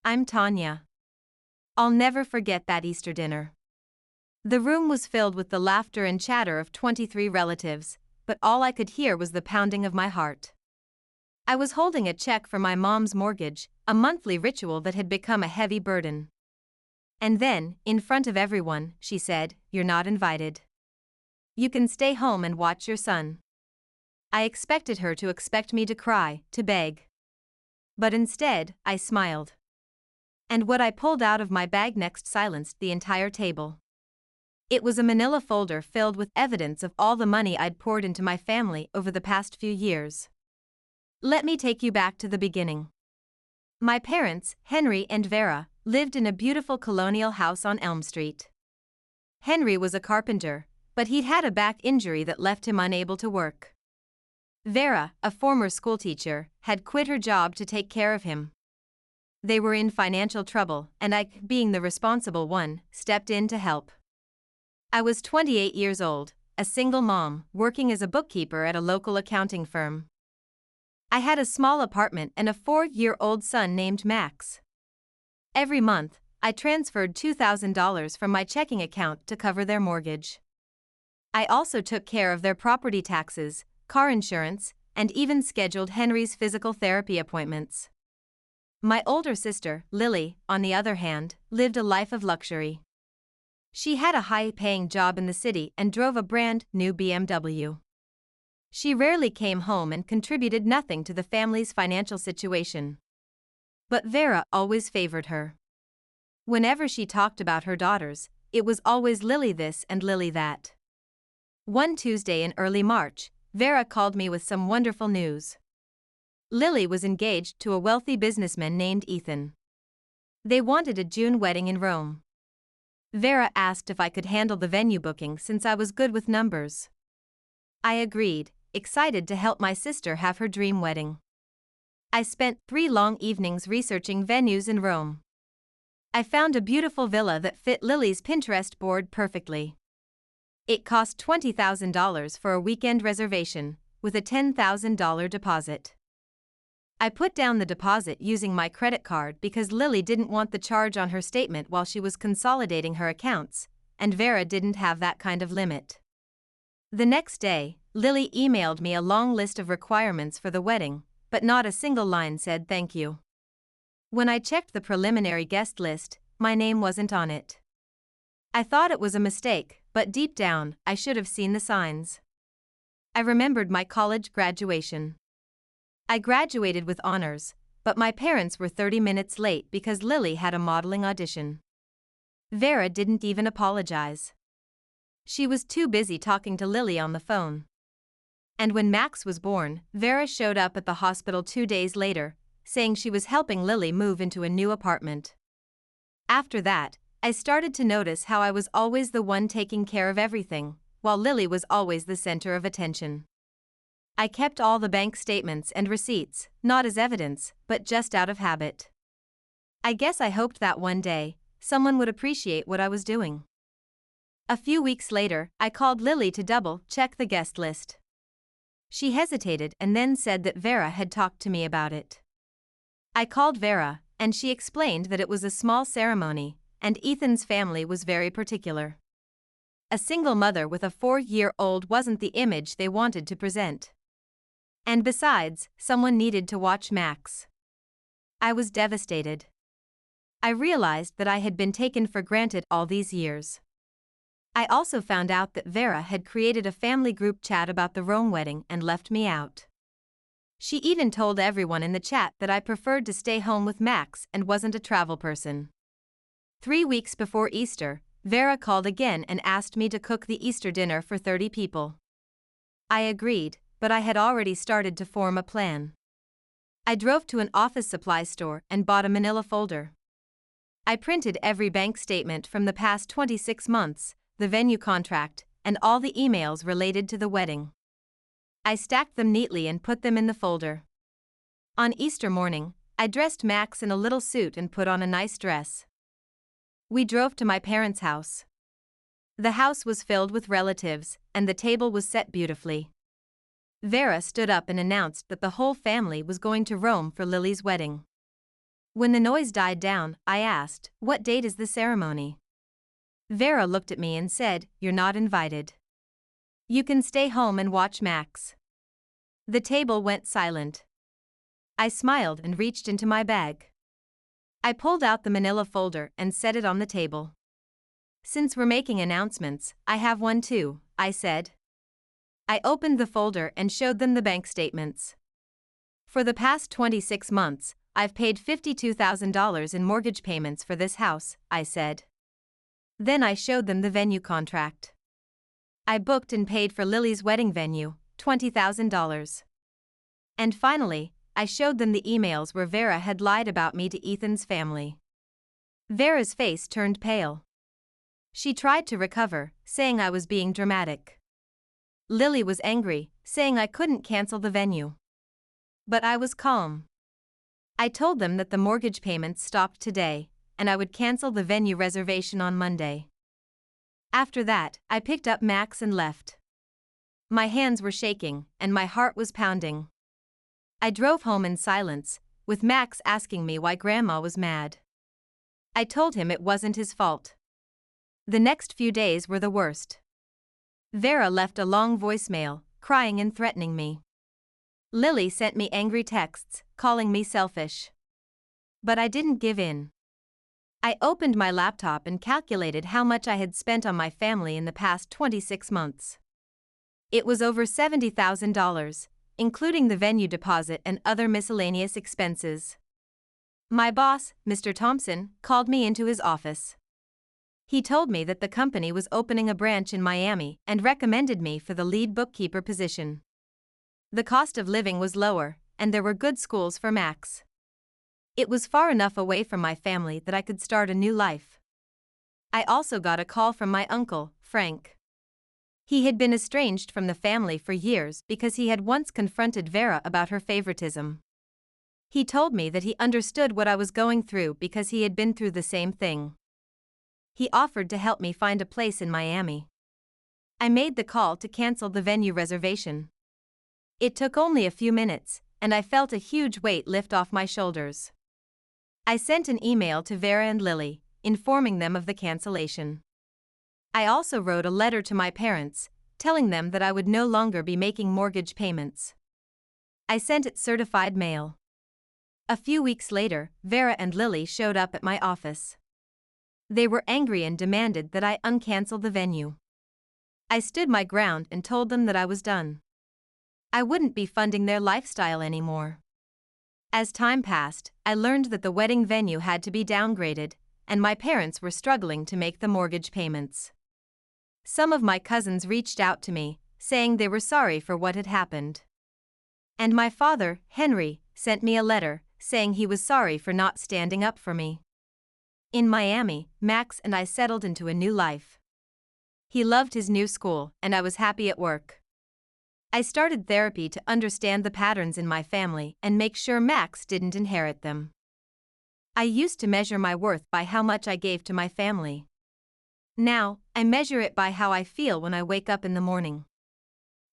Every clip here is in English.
I'm Tanya. I'll never forget that Easter dinner. The room was filled with the laughter and chatter of 23 relatives, but all I could hear was the pounding of my heart. I was holding a check for my mom's mortgage, a monthly ritual that had become a heavy burden. And then, in front of everyone, she said, "You're not invited. You can stay home and watch your son." I expected her to expect me to cry, to beg. But instead, I smiled. And what I pulled out of my bag next silenced the entire table. It was a manila folder filled with evidence of all the money I'd poured into my family over the past few years. Let me take you back to the beginning. My parents, Henry and Vera, lived in a beautiful colonial house on Elm Street. Henry was a carpenter, but he'd had a back injury that left him unable to work. Vera, a former schoolteacher, had quit her job to take care of him. They were in financial trouble, and I, being the responsible one, stepped in to help. I was 28 years old, a single mom, working as a bookkeeper at a local accounting firm. I had a small apartment and a 4-year-old son named Max. Every month, I transferred $2,000 from my checking account to cover their mortgage. I also took care of their property taxes, car insurance, and even scheduled Henry's physical therapy appointments. My older sister, Lily, on the other hand, lived a life of luxury. She had a high-paying job in the city and drove a brand new BMW. She rarely came home and contributed nothing to the family's financial situation. But Vera always favored her. Whenever she talked about her daughters, it was always Lily this and Lily that. One Tuesday in early March, Vera called me with some wonderful news. Lily was engaged to a wealthy businessman named Ethan. They wanted a June wedding in Rome. Vera asked if I could handle the venue booking since I was good with numbers. I agreed, excited to help my sister have her dream wedding. I spent 3 long evenings researching venues in Rome. I found a beautiful villa that fit Lily's Pinterest board perfectly. It cost $20,000 for a weekend reservation, with a $10,000 deposit. I put down the deposit using my credit card because Lily didn't want the charge on her statement while she was consolidating her accounts, and Vera didn't have that kind of limit. The next day, Lily emailed me a long list of requirements for the wedding, but not a single line said thank you. When I checked the preliminary guest list, my name wasn't on it. I thought it was a mistake, but deep down, I should have seen the signs. I remembered my college graduation. I graduated with honors, but my parents were 30 minutes late because Lily had a modeling audition. Vera didn't even apologize. She was too busy talking to Lily on the phone. And when Max was born, Vera showed up at the hospital 2 days later, saying she was helping Lily move into a new apartment. After that, I started to notice how I was always the one taking care of everything, while Lily was always the center of attention. I kept all the bank statements and receipts, not as evidence, but just out of habit. I guess I hoped that one day, someone would appreciate what I was doing. A few weeks later, I called Lily to double-check the guest list. She hesitated and then said that Vera had talked to me about it. I called Vera, and she explained that it was a small ceremony, and Ethan's family was very particular. A single mother with a 4-year-old wasn't the image they wanted to present. And besides, someone needed to watch Max. I was devastated. I realized that I had been taken for granted all these years. I also found out that Vera had created a family group chat about the Rome wedding and left me out. She even told everyone in the chat that I preferred to stay home with Max and wasn't a travel person. 3 weeks before Easter, Vera called again and asked me to cook the Easter dinner for 30 people. I agreed, but I had already started to form a plan. I drove to an office supply store and bought a manila folder. I printed every bank statement from the past 26 months, the venue contract, and all the emails related to the wedding. I stacked them neatly and put them in the folder. On Easter morning, I dressed Max in a little suit and put on a nice dress. We drove to my parents' house. The house was filled with relatives, and the table was set beautifully. Vera stood up and announced that the whole family was going to Rome for Lily's wedding. When the noise died down, I asked, "What date is the ceremony?" Vera looked at me and said, "You're not invited. You can stay home and watch Max." The table went silent. I smiled and reached into my bag. I pulled out the manila folder and set it on the table. "Since we're making announcements, I have one too," I said. I opened the folder and showed them the bank statements. "For the past 26 months, I've paid $52,000 in mortgage payments for this house," I said. Then I showed them the venue contract. I booked and paid for Lily's wedding venue, $20,000. And finally, I showed them the emails where Vera had lied about me to Ethan's family. Vera's face turned pale. She tried to recover, saying I was being dramatic. Lily was angry, saying I couldn't cancel the venue. But I was calm. I told them that the mortgage payments stopped today, and I would cancel the venue reservation on Monday. After that, I picked up Max and left. My hands were shaking, and my heart was pounding. I drove home in silence, with Max asking me why Grandma was mad. I told him it wasn't his fault. The next few days were the worst. Vera left a long voicemail, crying and threatening me. Lily sent me angry texts, calling me selfish. But I didn't give in. I opened my laptop and calculated how much I had spent on my family in the past 26 months. It was over $70,000, including the venue deposit and other miscellaneous expenses. My boss, Mr. Thompson, called me into his office. He told me that the company was opening a branch in Miami and recommended me for the lead bookkeeper position. The cost of living was lower, and there were good schools for Max. It was far enough away from my family that I could start a new life. I also got a call from my uncle, Frank. He had been estranged from the family for years because he had once confronted Vera about her favoritism. He told me that he understood what I was going through because he had been through the same thing. He offered to help me find a place in Miami. I made the call to cancel the venue reservation. It took only a few minutes, and I felt a huge weight lift off my shoulders. I sent an email to Vera and Lily, informing them of the cancellation. I also wrote a letter to my parents, telling them that I would no longer be making mortgage payments. I sent it certified mail. A few weeks later, Vera and Lily showed up at my office. They were angry and demanded that I uncancel the venue. I stood my ground and told them that I was done. I wouldn't be funding their lifestyle anymore. As time passed, I learned that the wedding venue had to be downgraded, and my parents were struggling to make the mortgage payments. Some of my cousins reached out to me, saying they were sorry for what had happened. And my father, Henry, sent me a letter, saying he was sorry for not standing up for me. In Miami, Max and I settled into a new life. He loved his new school, and I was happy at work. I started therapy to understand the patterns in my family and make sure Max didn't inherit them. I used to measure my worth by how much I gave to my family. Now, I measure it by how I feel when I wake up in the morning.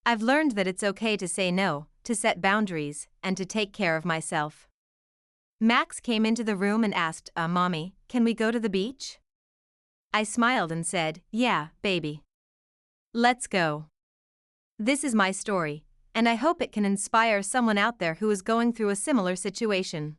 I've learned that it's okay to say no, to set boundaries, and to take care of myself. Max came into the room and asked, "Mommy, can we go to the beach?" I smiled and said, "Yeah, baby. Let's go." This is my story, and I hope it can inspire someone out there who is going through a similar situation.